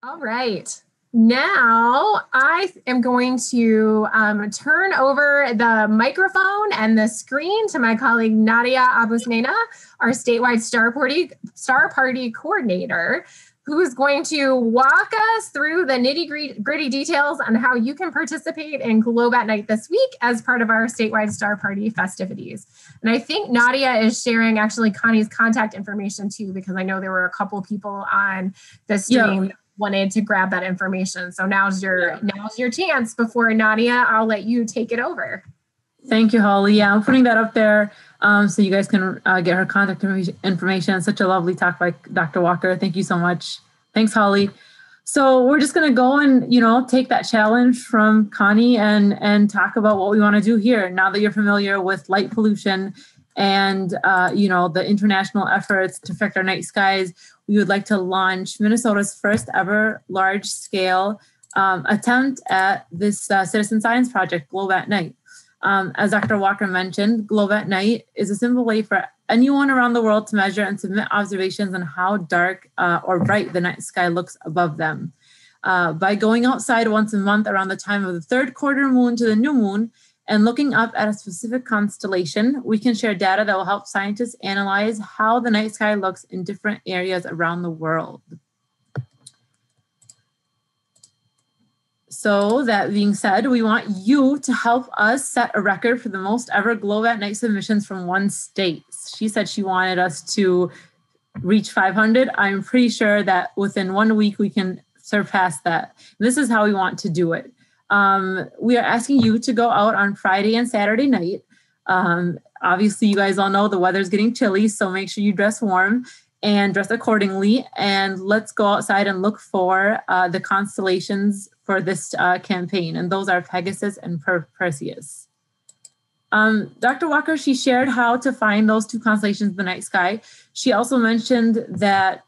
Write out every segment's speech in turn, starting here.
All right. Now I am going to turn over the microphone and the screen to my colleague Nadia Abusnena, our statewide Star Party coordinator, who is going to walk us through the nitty-gritty details on how you can participate in Globe at Night this week as part of our statewide Star Party festivities. And I think Nadia is sharing actually Connie's contact information too, because I know there were a couple people on the stream that wanted to grab that information. So now's your chance. Before Nadia, I'll let you take it over. Thank you, Holly. Yeah, I'm putting that up there so you guys can get her contact information. Such a lovely talk by Dr. Walker. Thank you so much. Thanks, Holly. So we're just going to go and, take that challenge from Connie and talk about what we want to do here. Now that you're familiar with light pollution and, the international efforts to affect our night skies, we would like to launch Minnesota's first ever large-scale attempt at this citizen science project, Globe at Night. As Dr. Walker mentioned, Globe at Night is a simple way for anyone around the world to measure and submit observations on how dark or bright the night sky looks above them. By going outside once a month around the time of the third quarter moon to the new moon and looking up at a specific constellation, we can share data that will help scientists analyze how the night sky looks in different areas around the world. So that being said, we want you to help us set a record for the most ever Globe at Night submissions from one state. She said she wanted us to reach 500. I'm pretty sure that within 1 week we can surpass that. This is how we want to do it. We are asking you to go out on Friday and Saturday night. Obviously, you guys all know the weather's getting chilly, so make sure you dress warm and dress accordingly. And let's go outside and look for the constellations for this campaign. And those are Pegasus and Perseus. Dr. Walker, she shared how to find those two constellations in the night sky. She also mentioned that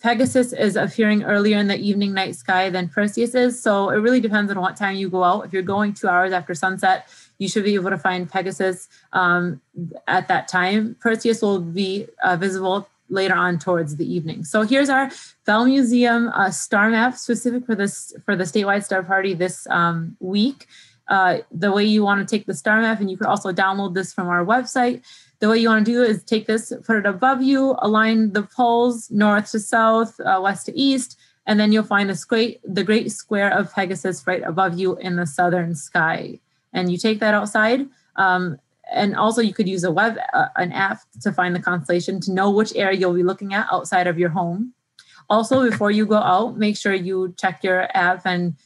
Pegasus is appearing earlier in the evening night sky than Perseus is. So it really depends on what time you go out. If you're going 2 hours after sunset, you should be able to find Pegasus at that time. Perseus will be visible later on towards the evening. So here's our Bell Museum star map specific for the statewide star party this week. The way you want to take the star map, and you can also download this from our website. The way you want to do is take this, put it above you, align the poles north to south, west to east, and then you'll find the great square of Pegasus right above you in the southern sky. And you take that outside. And also you could use an app to find the constellation to know which area you'll be looking at outside of your home. Also, before you go out, make sure you check your app and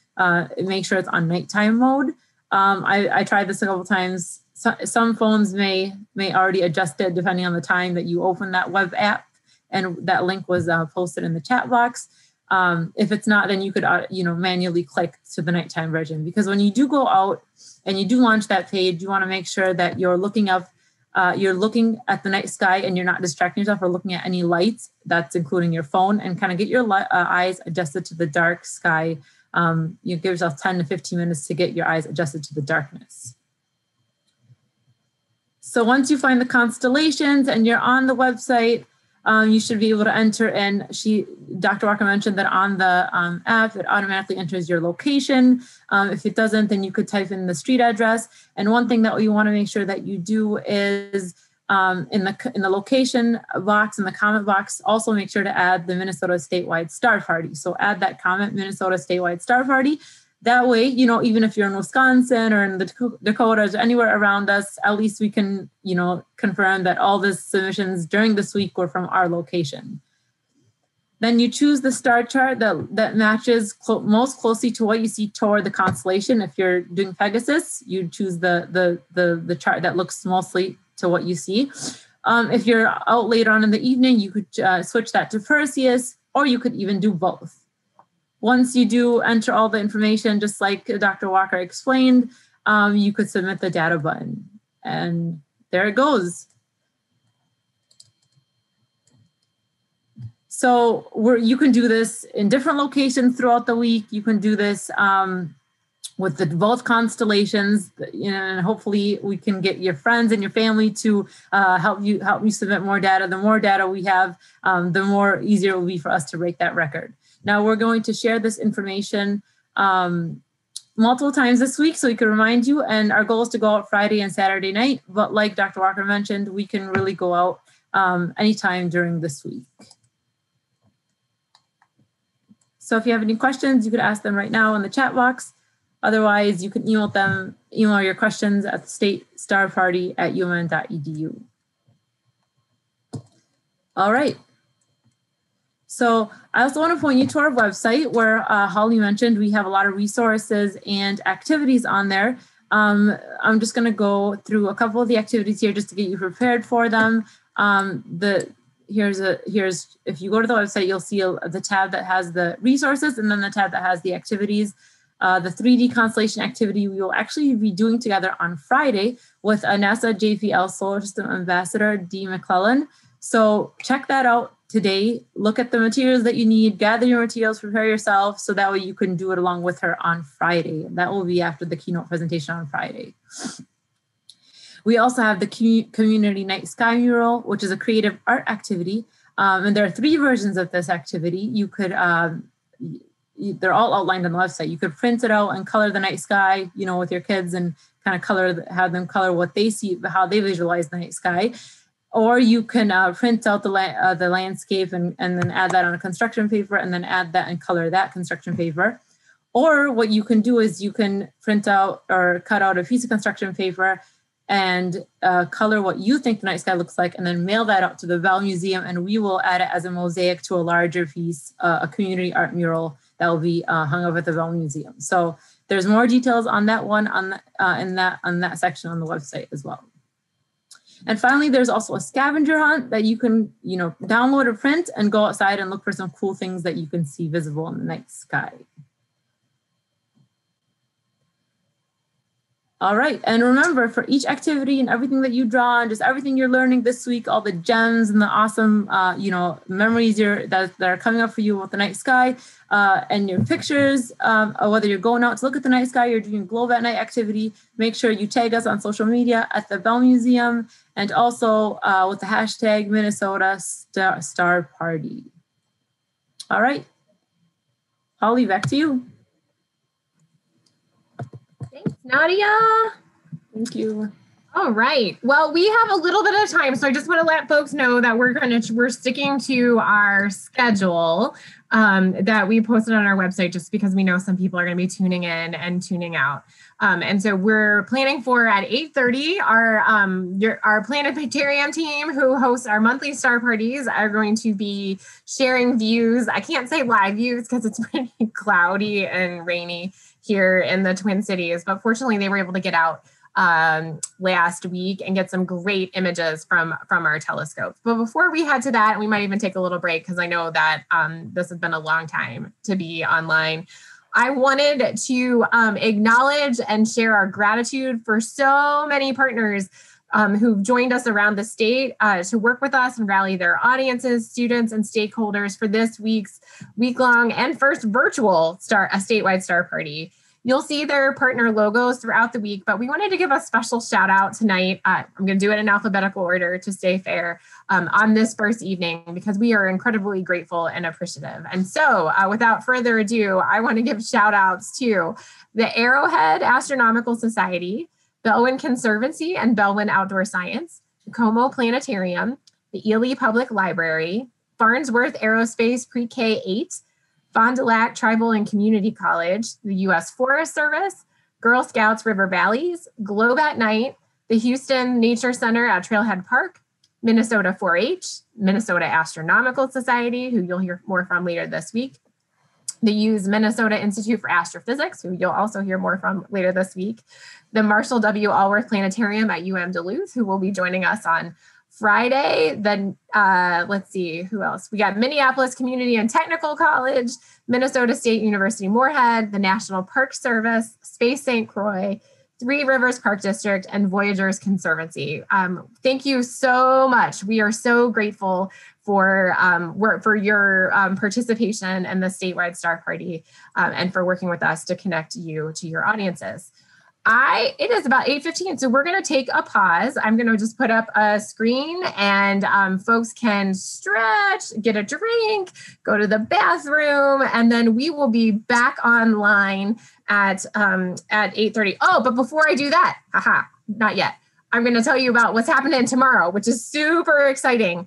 make sure it's on nighttime mode. I tried this a couple times. Some phones may already adjust it depending on the time that you open that web app, and that link was posted in the chat box. If it's not, then you could manually click to the nighttime version, because when you do go out and you do launch that page, you want to make sure that you're looking at the night sky and you're not distracting yourself or looking at any lights. That's including your phone, and kind of get your eyes adjusted to the dark sky. You give yourself 10 to 15 minutes to get your eyes adjusted to the darkness. So once you find the constellations and you're on the website, you should be able to enter in. Dr. Walker mentioned that on the app, it automatically enters your location. If it doesn't, then you could type in the street address. And one thing that you want to make sure that you do is in the location box, in the comment box, also make sure to add the Minnesota Statewide Star Party. So add that comment, Minnesota Statewide Star Party. That way, even if you're in Wisconsin or in the Dakotas or anywhere around us, at least we can, confirm that all the submissions during this week were from our location. Then you choose the star chart that matches most closely to what you see toward the constellation. If you're doing Pegasus, you choose the chart that looks mostly to what you see. If you're out later on in the evening, you could switch that to Perseus, or you could even do both. Once you do enter all the information, just like Dr. Walker explained, you could submit the data button. And there it goes. So you can do this in different locations throughout the week. You can do this with both constellations, and hopefully we can get your friends and your family to help you submit more data. The more data we have, the more easier it will be for us to break that record. Now we're going to share this information multiple times this week so we can remind you, and our goal is to go out Friday and Saturday night, but like Dr. Walker mentioned, we can really go out anytime during this week. So if you have any questions, you could ask them right now in the chat box. Otherwise, you can email your questions at statestarparty@umn.edu. All right. So I also want to point you to our website where Holly mentioned we have a lot of resources and activities on there. I'm just going to go through a couple of the activities here just to get you prepared for them. Here's if you go to the website, you'll see the tab that has the resources and then the tab that has the activities. The 3D constellation activity we will actually be doing together on Friday with a NASA JPL Solar System Ambassador, Dee McClellan. So check that out today. Look at the materials that you need, gather your materials, prepare yourself, so that way you can do it along with her on Friday. That will be after the keynote presentation on Friday. We also have the Community Night Sky Mural, which is a creative art activity. And there are 3 versions of this activity. You could, they're all outlined on the website. You could print it out and color the night sky, with your kids and kind of have them color what they see, how they visualize the night sky. Or you can print out the landscape and then add that on a construction paper and then add that and color that construction paper. Or what you can do is you can print out or cut out a piece of construction paper and color what you think the night sky looks like and then mail that out to the Bell Museum, and we will add it as a mosaic to a larger piece, a community art mural that will be hung up at the Bell Museum. So there's more details on that one in that section on the website as well. And finally, there's also a scavenger hunt that you can, download or print and go outside and look for some cool things that you can see visible in the night sky. All right, and remember, for each activity and everything that you draw and just everything you're learning this week, all the gems and the awesome, memories that are coming up for you with the night sky, and your pictures, whether you're going out to look at the night sky, you're doing globe at night activity, make sure you tag us on social media at the Bell Museum and also with the hashtag Minnesota Star Party. All right, Holly, back to you. Thanks, Nadia. Thank you. All right. Well, we have a little bit of time, so I just want to let folks know that we're sticking to our schedule that we posted on our website, just because we know some people are going to be tuning in and tuning out. And so we're planning for at 8:30, our planetarium team, who hosts our monthly star parties, are going to be sharing views. I can't say live views because it's pretty cloudy and rainy here in the Twin Cities, but fortunately they were able to get out last week and get some great images from our telescopes. But before we head to that, we might even take a little break because I know that this has been a long time to be online. I wanted to acknowledge and share our gratitude for so many partners who've joined us around the state to work with us and rally their audiences, students, and stakeholders for this week's week-long and first virtual statewide star party. You'll see their partner logos throughout the week, but we wanted to give a special shout out tonight. I'm going to do it in alphabetical order to stay fair on this first evening, because we are incredibly grateful and appreciative. And so without further ado, I want to give shout outs to the Arrowhead Astronomical Society, Bellwin Conservancy and Bellwin Outdoor Science, Como Planetarium, the Ely Public Library, Farnsworth Aerospace Pre-K 8, Fond du Lac Tribal and Community College, the U.S. Forest Service, Girl Scouts River Valleys, Globe at Night, the Houston Nature Center at Trailhead Park, Minnesota 4-H, Minnesota Astronomical Society, who you'll hear more from later this week, the U's Minnesota Institute for Astrophysics, who you'll also hear more from later this week, the Marshall W. Allworth Planetarium at UM Duluth, who will be joining us on Friday. Then let's see, who else? We got Minneapolis Community and Technical College, Minnesota State University Moorhead, the National Park Service, Space St. Croix, Three Rivers Park District, and Voyagers Conservancy. Thank you so much. We are so grateful for your participation in the statewide star party and for working with us to connect you to your audiences. It is about 8:15, so we're going to take a pause. I'm going to just put up a screen, and folks can stretch, get a drink, go to the bathroom, and then we will be back online at 8:30. Oh, but before I do that, not yet. I'm going to tell you about what's happening tomorrow, which is super exciting.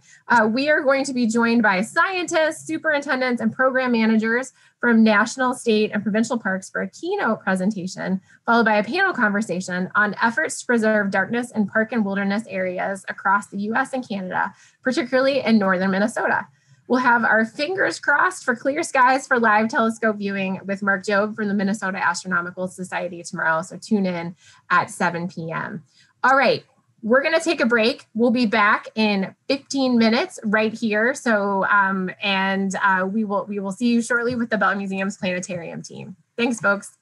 We are going to be joined by scientists, superintendents, and program managers from national, state, and provincial parks for a keynote presentation, followed by a panel conversation on efforts to preserve darkness in park and wilderness areas across the US and Canada, particularly in northern Minnesota. We'll have our fingers crossed for clear skies for live telescope viewing with Mark Jobe from the Minnesota Astronomical Society tomorrow, so tune in at 7 p.m. All right, we're going to take a break. We'll be back in 15 minutes right here. So, we will see you shortly with the Bell Museum's planetarium team. Thanks, folks.